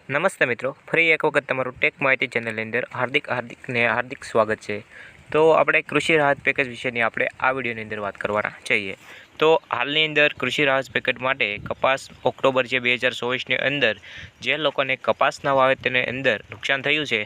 નમસ્તે મિત્રો, ફરી એક વખત તમારું ટેક માહિતી ચેનલની અંદર હાર્દિક સ્વાગત છે। તો આપણે કૃષિ રાહત પેકેજ વિશેની આપણે આ વિડીયોની અંદર વાત કરવાના છીએ। તો હાલની અંદર કૃષિ રાહત પેકેજ માટે કપાસ ઓક્ટોબર જે 2024ની અંદર જે લોકોને કપાસના વાવેતરની અંદર નુકસાન થયું છે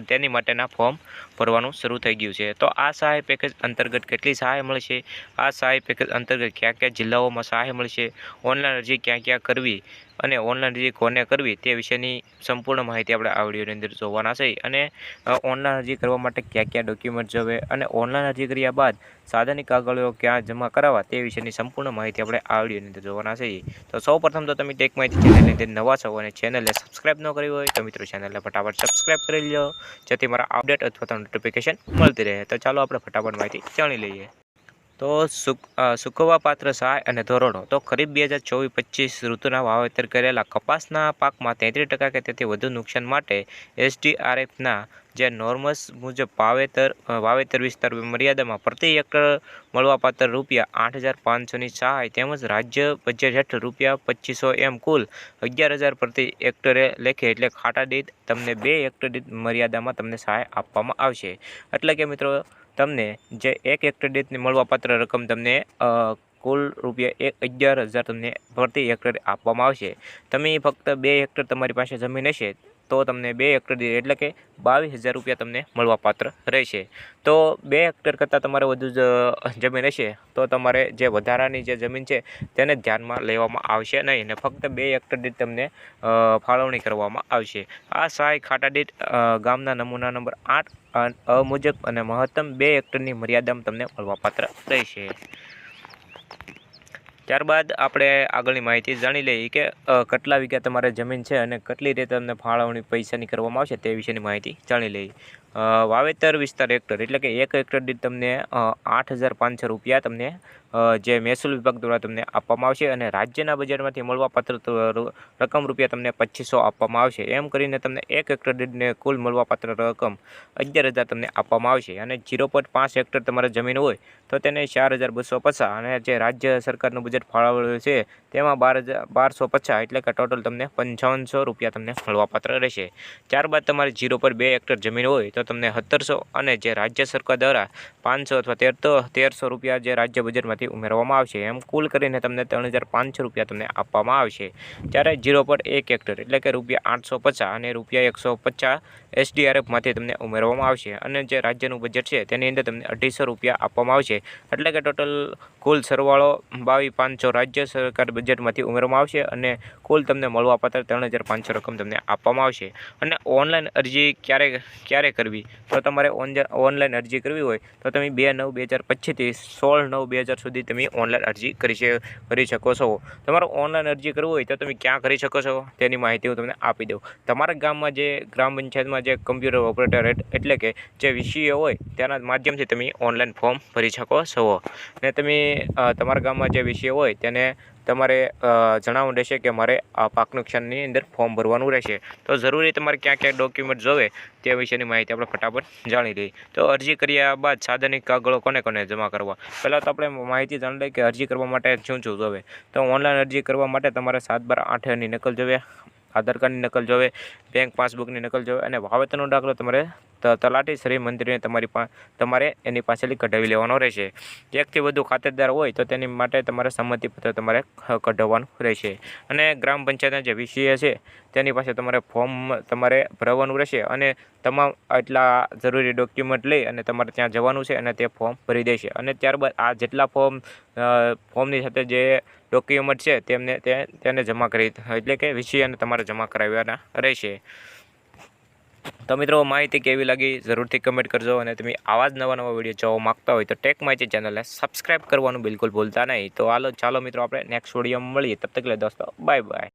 તેની માટેના ફોર્મ ભરવાનું શરૂ થઈ ગયું છે। તો આ સહાય પેકેજ અંતર્ગત કેટલી સહાય મળશે, આ સહાય પેકેજ અંતર્ગત કયા કયા જિલ્લાઓમાં સહાય મળશે, ઓનલાઈન અરજી ક્યાં ક્યાં કરવી અને ઓનલાઈન અરજી કોને કરવી તે વિશેની સંપૂર્ણ માહિતી આપણે આ વિડીયોની અંદર જોવાના છે। અને ઓનલાઈન અરજી કરવા માટે કયા કયા ડોક્યુમેન્ટ જોવે અને ઓનલાઈન અરજી કર્યા બાદ સાધનિક કાગળો ક્યાં જમા કરાવવા તે વિશેની સંપૂર્ણ માહિતી આપણે આ વિડીયોની અંદર જોવાના છે। તો સૌપ્રથમ તો તમે ટેક માહિતી ચેનલની અંદર નવા છો અને ચેનલને સબસ્ક્રાઇબ ન કરી હોય તો મિત્રો ચેનલને ફટાફટ સબસ્ક્રાઇબ કરી લો, જેથી મારા અપડેટ અથવા તો નોટિફિકેશન મળતી રહે। તો ચાલો આપણે ફટાફટ માહિતી જાણી લઈએ। તો સૂકવવા પાત્ર સહાય અને ધોરણો। તો ખરીફ 2024-25 ઋતુના વાવેતર કરેલા કપાસના પાકમાં 33% કે તેથી વધુ નુકસાન માટે એસડીઆરએફના જે નોર્મ્સ મુજબ વાવેતર વિસ્તાર મર્યાદામાં પ્રતિ હેક્ટર મળવાપાત્ર ₹8,500ની સહાય તેમજ રાજ્ય બજેટ હેઠળ ₹2,500 એમ કુલ 11,000 પ્રતિ હેક્ટરે લેખે એટલે ખાટા દીઠ તમને 2 હેક્ટર દીઠ મર્યાદામાં તમને સહાય આપવામાં આવશે। એટલે કે મિત્રો તમને જે 1 હેક્ટર દીઠની મળવાપાત્ર રકમ તમને કુલ ₹11,000 તમને પ્રતિ હેક્ટર આપવામાં આવશે। તમે ફક્ત 2 હેક્ટર તમારી પાસે જમીન હશે તો તમને 2 હેક્ટર દીઠ એટલે કે ₹22,000 તમને મળવાપાત્ર રહેશે। તો 2 હેક્ટર કરતાં તમારે વધુ જમીન હશે તો તમારે જે વધારાની જે જમીન છે તેને ધ્યાનમાં લેવામાં આવશે નહીં ને ફક્ત 2 હેક્ટર દીઠ તમને ફાળવણી કરવામાં આવશે। આ સહાય ખાટા દીઠ ગામના નમૂના નંબર 8 મુજબ અને મહત્તમ 2 હેક્ટરની મર્યાદામાં તમને મળવાપાત્ર રહેશે। ત્યારબાદ આપણે આગળની માહિતી જાણી લઈએ કે કેટલા વીઘા તમારે જમીન છે અને કેટલી રીતે તમને ફાળવણી પૈસાની કરવામાં આવશે તે વિશેની માહિતી જાણી લઈએ। વાવેતર વિસ્તાર હેક્ટર એટલે કે 1 હેક્ટર દીઠ તમને ₹8,500 તમને જે મહેસૂલ વિભાગ દ્વારા તમને આપવામાં આવશે અને રાજ્યના બજેટમાંથી મળવાપાત્ર રકમ તમને ₹2,500 આપવામાં આવશે। એમ કરીને તમને 1 હેક્ટર દીઠને કુલ મળવાપાત્ર રકમ 11,000 તમને આપવામાં આવશે। અને 0.5 હેક્ટર તમારે જમીન હોય તો તેને 4,250 અને જે રાજ્ય સરકારનું બજેટ ફાળવેલું છે તેમાં 1,250 એટલે કે ટોટલ તમને ₹5,500 તમને મળવાપાત્ર રહેશે। ત્યારબાદ તમારે 0.2 હેક્ટર જમીન હોય તો તમને 1,700 અને જે રાજ્ય સરકાર દ્વારા 500 અથવા ₹1,300 જે રાજ્ય બજેટમાંથી ઉમેરવામાં આવશે, એમ કુલ કરીને તમને ₹3,500 તમને આપવામાં આવશે। જ્યારે 0.1 હેક્ટર એટલે કે ₹850 અને ₹150 એસડીઆરએફમાંથી તમને ઉમેરવામાં આવશે અને જે રાજ્યનું બજેટ છે તેની અંદર તમને ₹250 આપવામાં આવશે। એટલે કે ટોટલ કુલ સરવાળો 22,500 રાજ્ય સરકાર બજેટમાંથી ઉમેરવામાં આવશે અને કુલ તમને મળવાપાત્ર 3,500 રકમ તમને આપવામાં આવશે। અને ઓનલાઈન અરજી ક્યારે કરવી તો તમારે ઓનલાઈન અરજી કરવી હોય તો તમે 2/9/2025થી 16/9/2000 સુધી તમે ઓનલાઈન અરજી કરી શકો છો। તમારે ઓનલાઈન અરજી કરવી હોય તો તમે ક્યાં કરી શકો છો તેની માહિતી હું તમને આપી દઉં। તમારા ગામમાં જે ગ્રામ પંચાયતમાં જે કમ્પ્યુટર ઓપરેટર એટલે કે જે વીસીએ હોય તેના માધ્યમથી તમે ઓનલાઈન ફોર્મ ભરી શકો છો। ને તમે તમારા ગામમાં જે વિષય હોય તેને તમારે જણાવવું રહેશે કે મારે આ પાક નુકસાનની અંદર ફોર્મ ભરવાનું રહેશે। તો જરૂરી તમારે ક્યાં ક્યાં ડોક્યુમેન્ટ જોવે તે વિશેની માહિતી આપણે ફટાફટ જાણી લઈએ। તો અરજી કર્યા બાદ સાધનિક કાગળો કોને જમા કરવા, પહેલાં તો આપણે માહિતી જાણી લઈએ કે અરજી કરવા માટે શું જોવે। તો ઓનલાઈન અરજી કરવા માટે તમારે 7/12/8ની નકલ જોવે, આધાર કાર્ડની નકલ જોવે, બેંક પાસબુકની નકલ જોવે અને વાવેતરનો દાખલો તમારે તલાટી શ્રી મંત્રીને તમારે એની પાસેથી કઢાવી લેવાનો રહેશે। એકથી વધુ ખાતેદાર હોય તો તેની માટે તમારે સંમતિપત્ર તમારે કઢાવવાનું રહેશે। અને ગ્રામ પંચાયતના જે વીસીએ છે તેની પાસે તમારે ફોર્મ તમારે ભરવાનું રહેશે અને તમામ આટલા જરૂરી ડોક્યુમેન્ટ લઈ અને તમારે ત્યાં જવાનું છે અને તે ફોર્મ ભરી દેશે। અને ત્યારબાદ આ જેટલા ફોર્મની સાથે જે ડોક્યુમેન્ટ છે તેને જમા કરી એટલે કે વીસીએને તમારે જમા કરાવવાના રહેશે। તો મિત્રો માહિતી કેવી લાગી જરૂરથી કમેન્ટ કરજો અને તમે આવા જ નવા વિડીયો જોવા માગતા હોય તો ટેક માહિતી ચેનલને સબસ્ક્રાઇબ કરવાનું બિલકુલ ભૂલતા નહીં। તો ચાલો મિત્રો આપણે નેક્સ્ટ વિડીયોમાં મળીએ, તબ તક લે દોસ્તો બાય બાય।